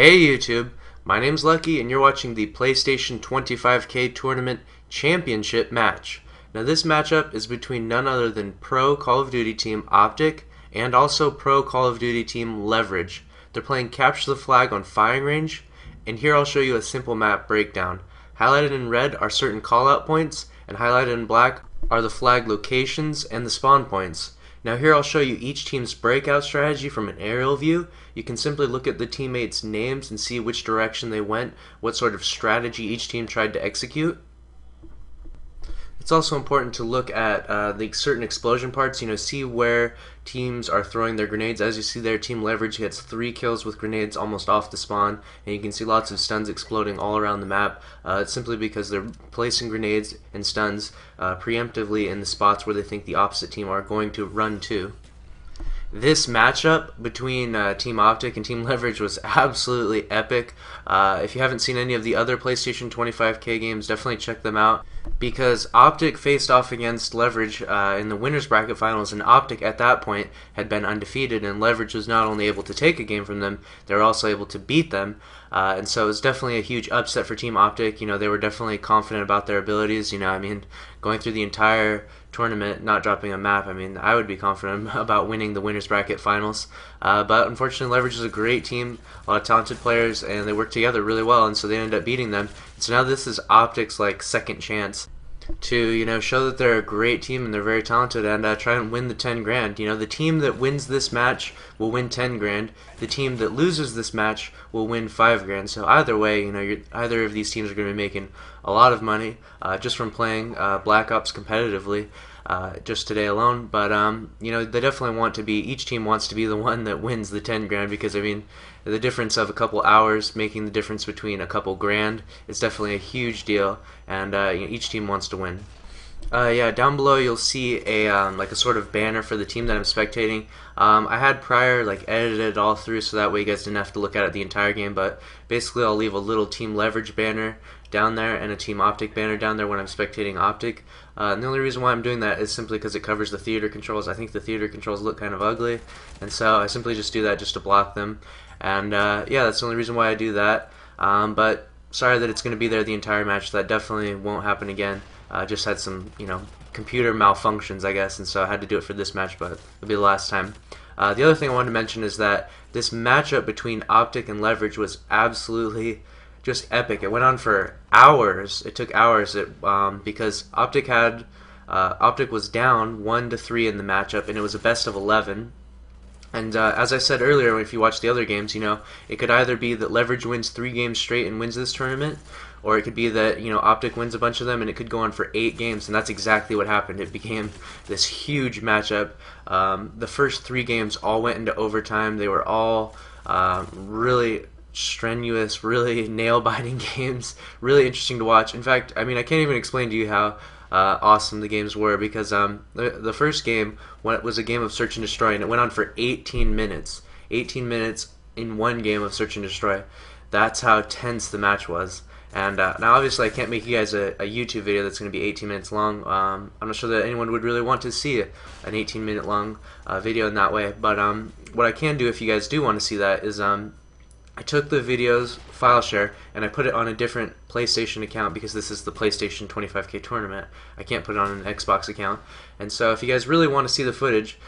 Hey YouTube, my name's Lucky and you're watching the PlayStation 25K Tournament Championship match. Now this matchup is between none other than Pro Call of Duty Team OpTic and also Pro Call of Duty Team Lervarge. They're playing Capture the Flag on firing range, and here I'll show you a simple map breakdown. Highlighted in red are certain callout points, and highlighted in black are the flag locations and the spawn points. Now here I'll show you each team's breakout strategy from an aerial view. You can simply look at the teammates' names and see which direction they went, what sort of strategy each team tried to execute. It's also important to look at the certain explosion parts, see where teams are throwing their grenades. As you see there, Team Lervarge gets 3 kills with grenades almost off the spawn, and you can see lots of stuns exploding all around the map. It's simply because they're placing grenades and stuns preemptively in the spots where they think the opposite team are going to run to. This matchup between Team OpTic and Team Lervarge was absolutely epic. If you haven't seen any of the other PlayStation 25K games, definitely check them out, because OpTic faced off against Lervarge in the winners bracket finals, and OpTic at that point had been undefeated, and Lervarge was not only able to take a game from them, they were also able to beat them. And so it was definitely a huge upset for Team OpTic. They were definitely confident about their abilities. Going through the entire tournament, not dropping a map, I would be confident about winning the winners bracket finals. But unfortunately, Lervarge is a great team, a lot of talented players, and they work together really well, and so they ended up beating them. So now this is OpTic's second chance to show that they're a great team and they're very talented, and try and win the 10 grand. The team that wins this match will win 10 grand. The team that loses this match will win 5 grand. So either way, either of these teams are going to be making a lot of money just from playing Black Ops competitively just today alone. But they definitely want to be, each team wants to be the one that wins the 10 grand, because the difference of a couple hours making the difference between a couple grand is definitely a huge deal, and each team wants to win. Yeah, down below you'll see a sort of banner for the team that I'm spectating. I had prior edited it all through, so that way you guys didn't have to look at it the entire game, but basically I'll leave a little Team Lervarge banner down there and a Team OpTic banner down there when I'm spectating OpTic. And the only reason why I'm doing that is simply because it covers the theater controls. I think the theater controls look kind of ugly, and so I simply just do that just to block them. And yeah, that's the only reason why I do that. But sorry that it's going to be there the entire match. That definitely won't happen again. Just had some, computer malfunctions, I guess, and so I had to do it for this match, but it'll be the last time. The other thing I wanted to mention is that this matchup between OpTic and Lervarge was absolutely just epic. It went on for hours. It took hours because OpTic was down 1-3 in the matchup, and it was a best of 11. And as I said earlier, if you watch the other games, it could either be that Lervarge wins 3 games straight and wins this tournament, or it could be that OpTic wins a bunch of them, and it could go on for 8 games, and that's exactly what happened. It became this huge matchup. The first 3 games all went into overtime. They were all really strenuous, really nail-biting games, really interesting to watch. In fact, I can't even explain to you how awesome the games were, because the first game was a game of search and destroy, and it went on for 18 minutes. 18 minutes in one game of search and destroy. That's how tense the match was. And now obviously I can't make you guys a YouTube video that's going to be 18 minutes long. I'm not sure that anyone would really want to see an 18-minute long video in that way, but what I can do if you guys do want to see that is I took the video's file share and I put it on a different PlayStation account, because this is the PlayStation 25K tournament. I can't put it on an Xbox account. And so if you guys really want to see the footage,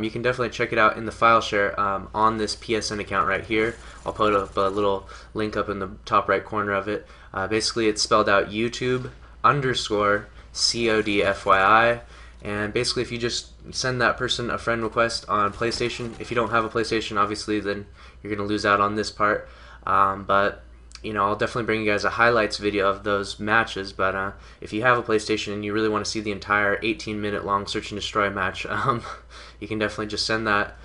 you can definitely check it out in the file share on this PSN account right here. I'll put up a little link up in the top right corner of it. Basically it's spelled out YouTube_CODFYI. And basically if you just send that person a friend request on PlayStation, if you don't have a PlayStation, obviously, then you're going to lose out on this part. But I'll definitely bring you guys a highlights video of those matches. But if you have a PlayStation and you really want to see the entire 18-minute long search and destroy match, you can definitely just send that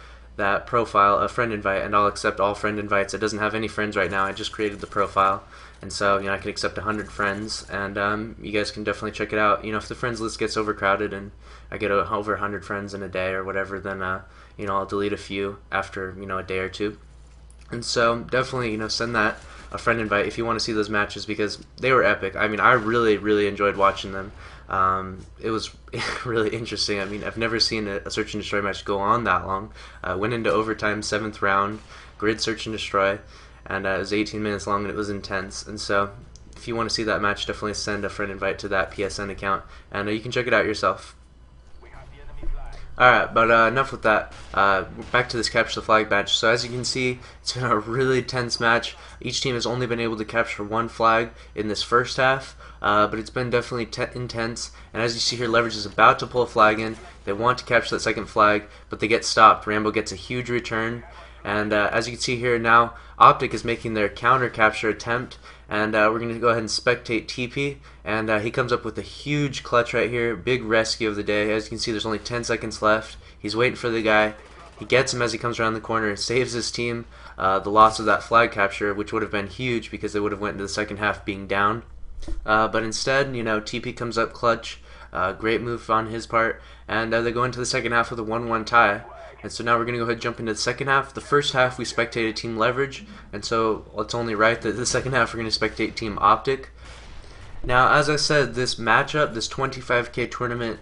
profile a friend invite, and I'll accept all friend invites. It doesn't have any friends right now. I just created the profile, and so I can accept 100 friends, and you guys can definitely check it out. If the friends list gets overcrowded and I get over 100 friends in a day or whatever, then I'll delete a few after a day or two. And so definitely send that a friend invite if you want to see those matches, because they were epic. I really enjoyed watching them. It was really interesting. I've never seen a search and destroy match go on that long. Went into overtime, 7th round, grid search and destroy, and it was 18 minutes long, and it was intense. And so if you want to see that match, definitely send a friend invite to that PSN account, and you can check it out yourself. Alright, but enough with that. Back to this capture the flag match. So as you can see, it's been a really tense match. Each team has only been able to capture one flag in this first half, but it's been definitely intense. And as you see here, Lervarge is about to pull a flag in. They want to capture that second flag, but they get stopped. Rambo gets a huge return. And as you can see here now, OpTic is making their counter capture attempt, and we're going to go ahead and spectate TP, and he comes up with a huge clutch right here, big rescue of the day. As you can see, there's only 10 seconds left. He's waiting for the guy. He gets him as he comes around the corner and saves his team the loss of that flag capture, which would have been huge because they would have went into the second half being down. But instead, TP comes up clutch. Great move on his part, and they go into the second half with a 1-1 tie. And so now we're going to go ahead and jump into the second half. The first half we spectated Team Lervarge, and so it's only right that the second half we're going to spectate Team OpTic. Now, as I said, this matchup, this 25K tournament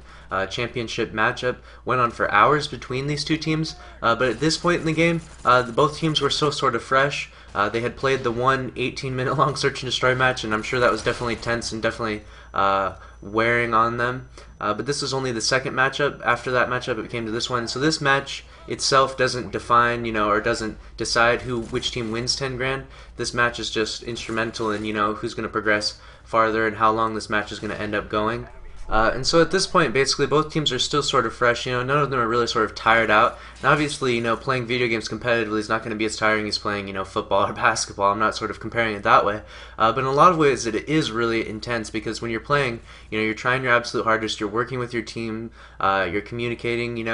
championship matchup, went on for hours between these two teams. But at this point in the game, both teams were so sort of fresh. They had played the one 18-minute long search and destroy match, and I'm sure that was definitely tense and definitely wearing on them. But this is only the second matchup. After that matchup, it came to this one. So this match itself doesn't define, or doesn't decide which team wins 10 grand. This match is just instrumental in, who's going to progress farther and how long this match is going to end up going. And so at this point, basically, both teams are still sort of fresh. None of them are really sort of tired out. And obviously, playing video games competitively is not going to be as tiring as playing, football or basketball. I'm not sort of comparing it that way. But in a lot of ways, it is really intense because when you're playing, you're trying your absolute hardest. You're working with your team. You're communicating,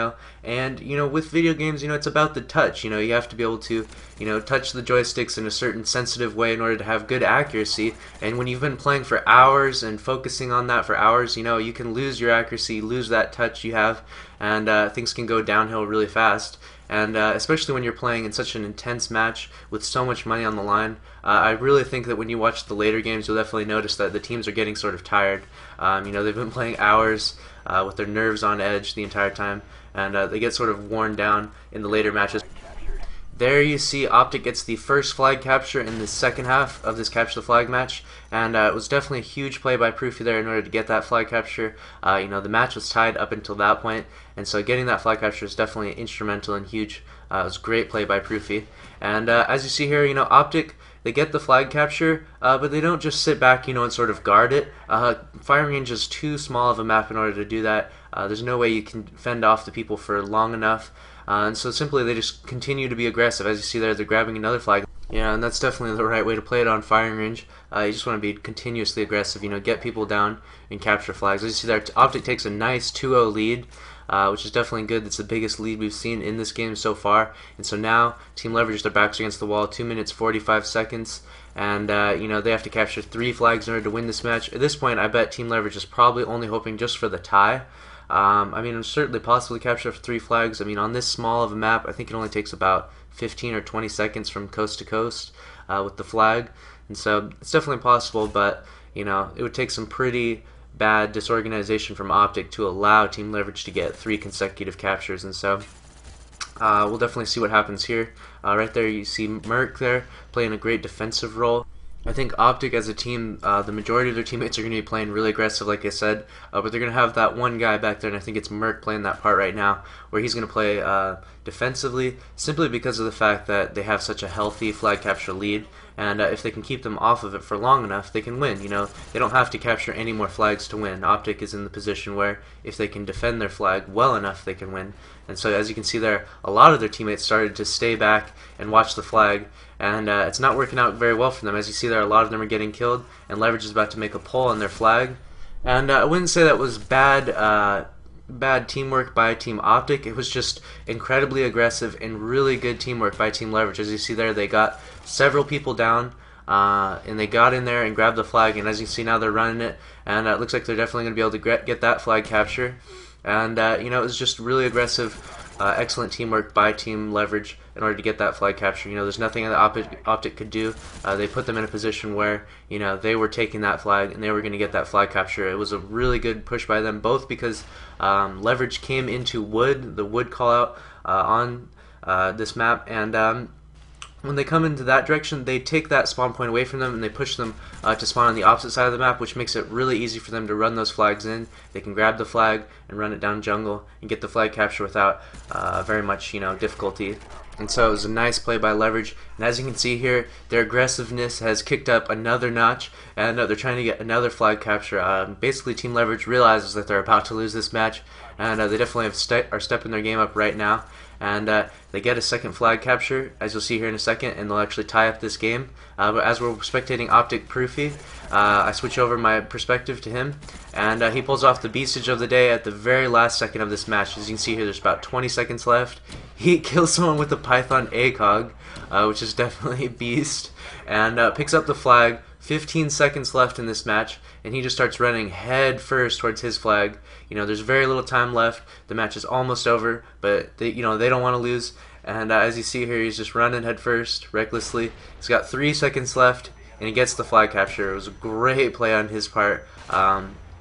and, with video games, it's about the touch. You have to be able to, touch the joysticks in a certain sensitive way in order to have good accuracy. And when you've been playing for hours and focusing on that for hours, you can lose your accuracy, lose that touch you have, and things can go downhill really fast. And especially when you're playing in such an intense match with so much money on the line, I really think that when you watch the later games, you'll definitely notice that the teams are getting sort of tired. They've been playing hours with their nerves on edge the entire time, and they get sort of worn down in the later matches. There you see OpTic gets the first flag capture in the second half of this capture the flag match, and it was definitely a huge play by Proofy there in order to get that flag capture. The match was tied up until that point, and so getting that flag capture is definitely instrumental and huge. It was a great play by Proofy. And as you see here, OpTic, they get the flag capture, but they don't just sit back, and sort of guard it. Firing range is too small of a map in order to do that. There's no way you can fend off the people for long enough. And so simply they just continue to be aggressive. As you see there, they're grabbing another flag. And that's definitely the right way to play it on firing range. You just want to be continuously aggressive, get people down and capture flags. As you see there, OpTic takes a nice 2-0 lead, which is definitely good. It's the biggest lead we've seen in this game so far. And so now Team Lervarge, their backs against the wall, 2 minutes 45 seconds. And, they have to capture 3 flags in order to win this match. At this point, I bet Team Lervarge is probably only hoping just for the tie. It's certainly possible to capture 3 flags. On this small of a map, I think it only takes about 15 or 20 seconds from coast to coast with the flag. And so it's definitely possible, but, it would take some pretty bad disorganization from OpTic to allow Team Lervarge to get 3 consecutive captures. And so we'll definitely see what happens here. Right there you see Merc there playing a great defensive role. I think OpTic as a team, the majority of their teammates are going to be playing really aggressive, like I said, but they're going to have that one guy back there, and I think it's Merc playing that part right now, where he's going to play defensively, simply because of the fact that they have such a healthy flag capture lead, and if they can keep them off of it for long enough, they can win. They don't have to capture any more flags to win. OpTic is in the position where if they can defend their flag well enough, they can win. And so as you can see there, a lot of their teammates started to stay back and watch the flag, and it's not working out very well for them. As you see there, a lot of them are getting killed, and Lervarge is about to make a pull on their flag. And I wouldn't say that was bad teamwork by Team OpTic. It was just incredibly aggressive and really good teamwork by Team Lervarge. As you see there, they got several people down, and they got in there and grabbed the flag, and as you see now, they're running it, and it looks like they're definitely going to be able to get that flag capture. And it was just really aggressive, excellent teamwork by Team Lervarge in order to get that flag capture. There's nothing that OpTic could do. They put them in a position where they were taking that flag and they were going to get that flag capture. It was a really good push by them, both because Lervarge came into wood, the wood call out on this map, and when they come into that direction, they take that spawn point away from them and they push them to spawn on the opposite side of the map, which makes it really easy for them to run those flags in. They can grab the flag and run it down jungle and get the flag capture without very much difficulty. And so it was a nice play by Lervarge, and as you can see here, their aggressiveness has kicked up another notch, and they're trying to get another flag capture. Basically, Team LvG realizes that they're about to lose this match, and they definitely are stepping their game up right now. And they get a second flag capture, as you'll see here in a second, and they'll actually tie up this game. But as we're spectating OpTic+, I switch over my perspective to him, and he pulls off the beastage of the day at the very last second of this match. As you can see here, there's about 20 seconds left. He kills someone with the Python ACOG, which is definitely a beast, and picks up the flag. 15 seconds left in this match, and he just starts running head first towards his flag. There's very little time left. The match is almost over, but they don't want to lose. And as you see here, he's just running head first, recklessly. He's got 3 seconds left, and he gets the flag capture. It was a great play on his part.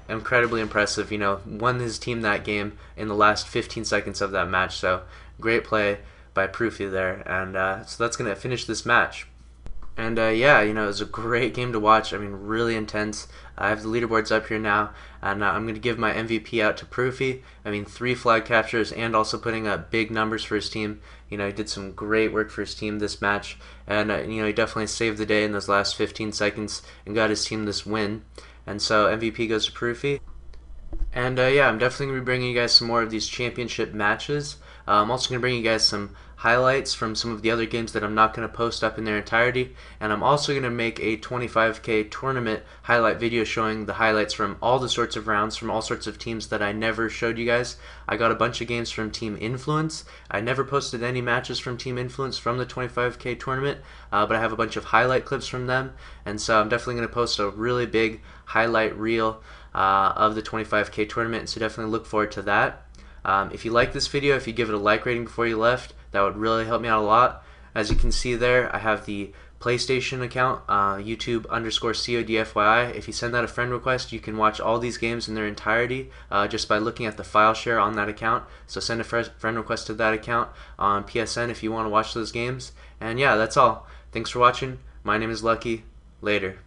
Incredibly impressive. Won his team that game in the last 15 seconds of that match. So great play by Proofy there. And so that's gonna finish this match. And yeah, it was a great game to watch. I mean, really intense. I have the leaderboards up here now, and I'm going to give my MVP out to Proofy. I mean, 3 flag captures and also putting up big numbers for his team. He did some great work for his team this match, and he definitely saved the day in those last 15 seconds and got his team this win. And so MVP goes to Proofy. And yeah, I'm definitely going to be bringing you guys some more of these championship matches. I'm also going to bring you guys some highlights from some of the other games that I'm not going to post up in their entirety, and I'm also going to make a 25K tournament highlight video showing the highlights from all the sorts of rounds from all sorts of teams that I never showed you guys. I got a bunch of games from Team Influence. I never posted any matches from Team Influence from the 25K tournament, but I have a bunch of highlight clips from them, and so I'm definitely going to post a really big highlight reel of the 25K tournament, so definitely look forward to that. If you like this video, if you give it a like rating before you left, that would really help me out a lot. As you can see there, I have the PlayStation account, YouTube_CODFYI. If you send that a friend request, you can watch all these games in their entirety just by looking at the file share on that account. So send a friend request to that account on PSN if you want to watch those games. And yeah, that's all. Thanks for watching. My name is Lucky. Later.